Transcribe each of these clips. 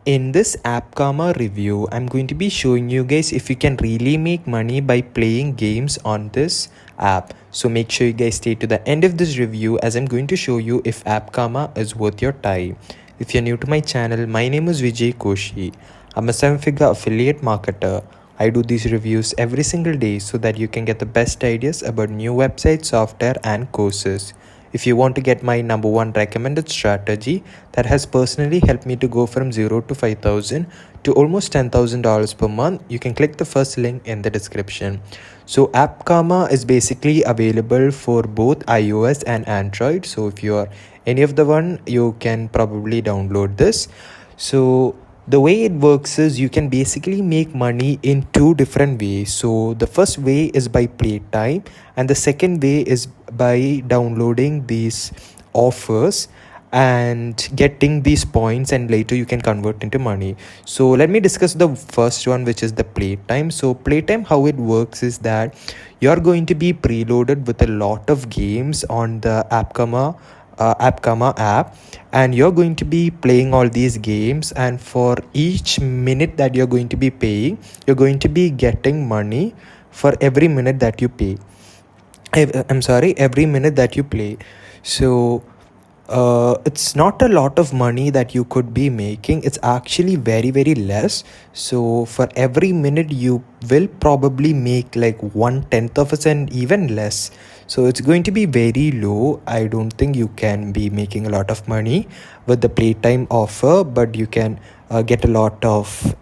In this appKarma review, I'm going to be showing you guys if you can really make money by playing games on this app. So make sure you guys stay to the end of this review as I'm going to show you if appKarma is worth your time. If you're new to my channel, my name is Vijay Koshi. I'm a 7-figure affiliate marketer. I do these reviews every single day so that you can get the best ideas about new websites, software and courses. If you want to get my number one recommended strategy that has personally helped me to go from 0 to 5,000 to almost $10,000 per month, you can click the first link in the description. So appKarma is basically available for both iOS and Android. So if you are any of the one, you can probably download this. So the way it works is you can basically make money in two different ways. So the first way is by playtime and the second way is by downloading these offers and getting these points, and later you can convert into money. So let me discuss the first one, which is the playtime. So playtime, how it works is that you're going to be preloaded with a lot of games on the appKarma app, and you're going to be playing all these games, and for each minute that you're going to be paying, you're going to be getting money for every minute that you pay. Every minute that you play. So it's not a lot of money that you could be making. It's actually very less. So for every minute you will probably make like 1/10 of a cent, even less. So it's going to be very low. I don't think you can be making a lot of money with the playtime offer, but you can get a lot of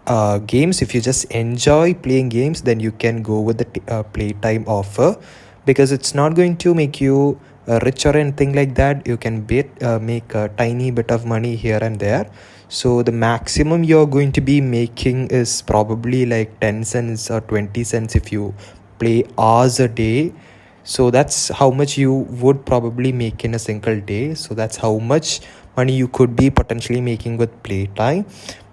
games. If you just enjoy playing games, then you can go with the playtime offer, because it's not going to make you rich or anything like that. You can make a tiny bit of money here and there. So the maximum you're going to be making is probably like 10 cents or 20 cents if you play hours a day. So that's how much you would probably make in a single day. So that's how much money you could be potentially making with playtime.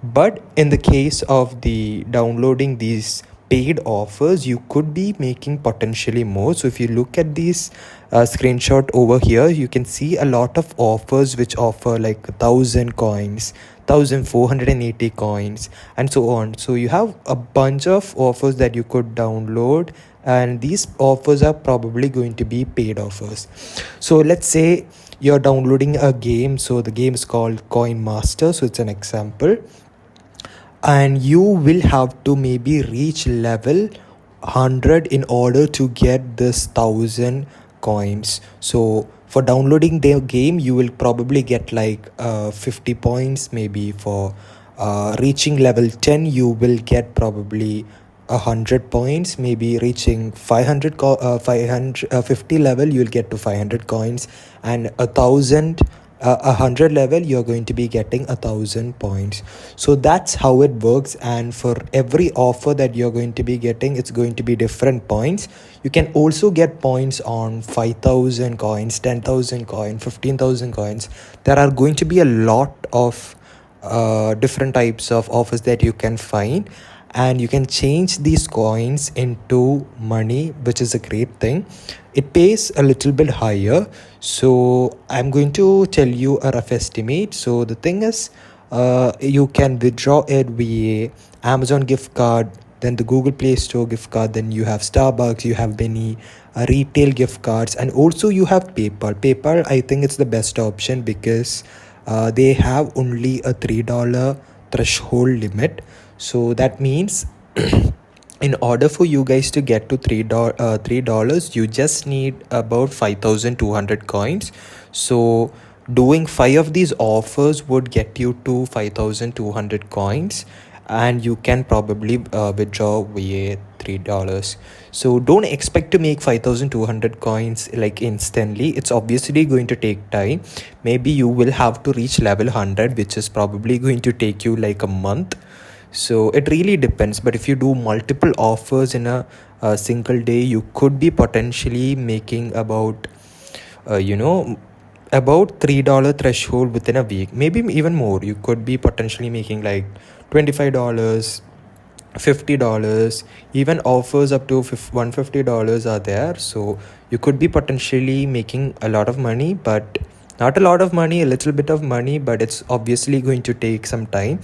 But in the case of the downloading these paid offers, you could be making potentially more. So if you look at these screenshot over here, you can see a lot of offers which offer like 1,000 coins, 1,480 coins and so on. So you have a bunch of offers that you could download, and these offers are probably going to be paid offers. So let's say you're downloading a game. So the game is called Coin Master, so it's an example, and you will have to maybe reach level 100 in order to get this 1,000 coins. So for downloading the game, you will probably get like 50 points. Maybe for reaching level 10, you will get probably 100 points. Maybe reaching 550 level, you'll get to 500 coins, and 100 level, you're going to be getting 1,000 points. So that's how it works. And for every offer that you're going to be getting, it's going to be different points. You can also get points on 5,000 coins, 10,000 coins, 15,000 coins. There are going to be a lot of different types of offers that you can find, and you can change these coins into money, which is a great thing. It pays a little bit higher. So I'm going to tell you a rough estimate. So the thing is, you can withdraw it via Amazon gift card, then the Google Play Store gift card, then you have Starbucks, you have many retail gift cards, and also you have PayPal. I think it's the best option because they have only a $3 threshold limit. So that means in order for you guys to get to $3, you just need about 5,200 coins. So doing 5 of these offers would get you to 5,200 coins, and you can probably withdraw via $3. So don't expect to make 5,200 coins like instantly. It's obviously going to take time. Maybe you will have to reach level 100, which is probably going to take you like a month. So it really depends. But if you do multiple offers in a single day, you could be potentially making about about $3 threshold within a week, maybe even more. You could be potentially making like $25, $50, even offers up to $150 are there. So you could be potentially making a lot of money, but not a lot of money, a little bit of money, but it's obviously going to take some time.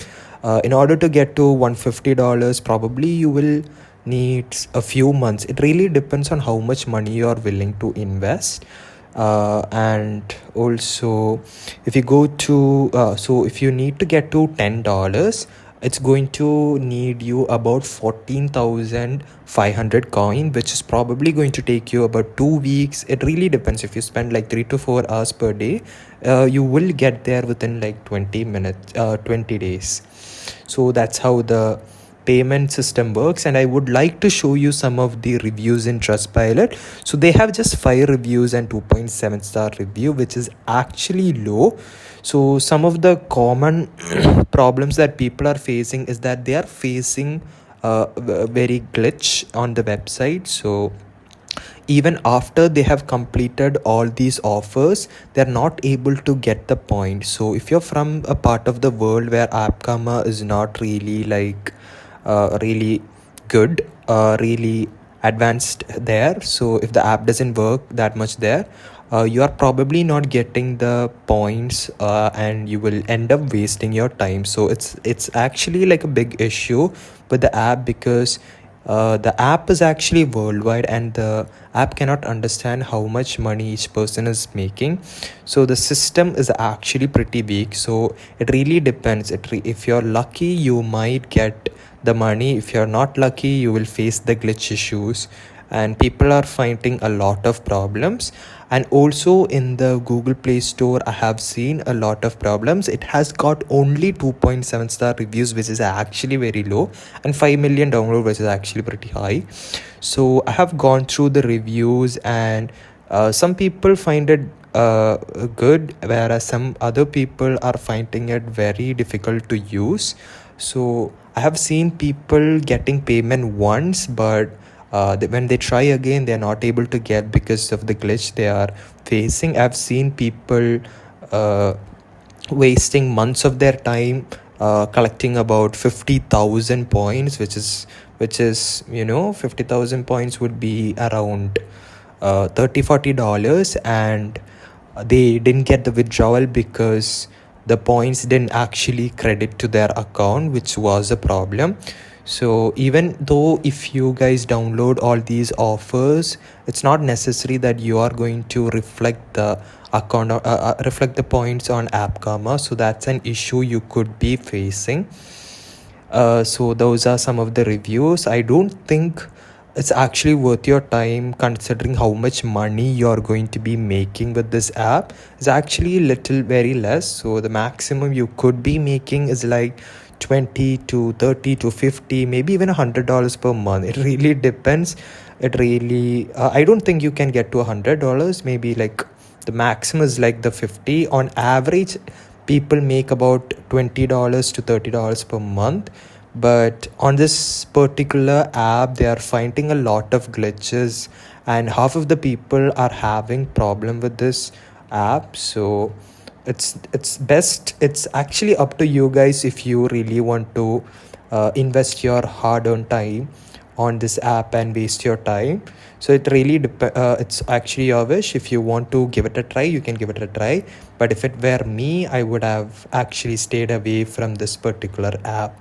In order to get to $150, probably you will need a few months. It really depends on how much money you are willing to invest. And also, if you go to so if you need to get to $10, it's going to need you about 14,500 coin, which is probably going to take you about 2 weeks. It really depends. If you spend like 3 to 4 hours per day, you will get there within like 20 minutes, 20 days. So that's how the payment system works. And I would like to show you some of the reviews in Trustpilot. So they have just 5 reviews and 2.7 star review, which is actually low. So some of the common problems that people are facing is that they are facing a very glitch on the website. So even after they have completed all these offers, they're not able to get the point. So if you're from a part of the world where appKarma is not really like really good, really advanced there, so if the app doesn't work that much there, you are probably not getting the points, and you will end up wasting your time. So it's actually like a big issue with the app, because the app is actually worldwide and the app cannot understand how much money each person is making. So the system is actually pretty weak. So it really depends. If you're lucky, you might get the money. If you're not lucky, you will face the glitch issues, and people are finding a lot of problems. And also in the Google Play Store, I have seen a lot of problems. It has got only 2.7 star reviews, which is actually very low, and 5 million download, which is actually pretty high. So I have gone through the reviews, and some people find it good, whereas some other people are finding it very difficult to use. So I have seen people getting payment once, but when they try again, they are not able to get because of the glitch they are facing. I've seen people wasting months of their time collecting about 50,000 points, which is 50,000 points would be around $30-40, and they didn't get the withdrawal because the points didn't actually credit to their account, which was a problem. So even though if you guys download all these offers, it's not necessary that you are going to reflect the account, reflect the points on appKarma. So that's an issue you could be facing. So those are some of the reviews. I don't think it's actually worth your time, considering how much money you're going to be making with this app. It's actually little very less. So the maximum you could be making is like 20 to 30 to 50, maybe even $100 per month. It really depends. It really I don't think you can get to $100. Maybe like the maximum is like the 50. On average, people make about $20 to $30 per month. But on this particular app, they are finding a lot of glitches, and half of the people are having problem with this app. So it's best, it's actually up to you guys if you really want to invest your hard-earned time on this app and waste your time. So it really it's actually your wish. If you want to give it a try, you can give it a try. But if it were me, I would have actually stayed away from this particular app.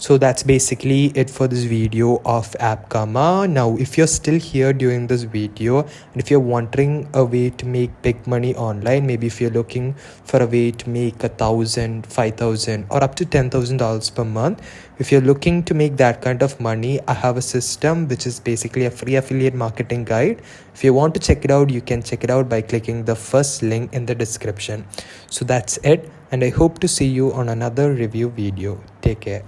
So that's basically it for this video of appKarma. Now, if you're still here during this video, and if you're wondering a way to make big money online, maybe if you're looking for a way to make $1,000, $5,000, or up to $10,000 per month, if you're looking to make that kind of money, I have a system which is basically a free affiliate marketing guide. If you want to check it out, you can check it out by clicking the first link in the description. So that's it, and I hope to see you on another review video. Take care.